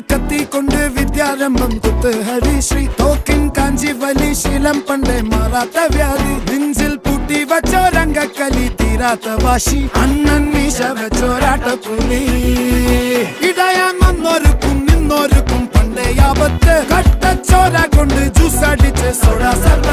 കത്തി കൊണ്ട് വിദ്യാരംഭം കുത്ത് ഹരിശ്രീ തോക്കിൻ കാഞ്ചി വലി ശീലം പണ്ടേ മാറാത്ത വ്യാധി നെഞ്ചിൽ പൂട്ടി വച്ചോരംഗക്കലി തീരാത്ത വാശി അണ്ണൻ മീശ വെച്ചോരാട്ട പുലി ഇടയാൻ വന്നോർക്കും നിന്നോർക്കും പണ്ടേ ആപത്ത് കട്ടച്ചോര കൊണ്ട് ജ്യൂസ് അടിച്ച് സോഡ സർവ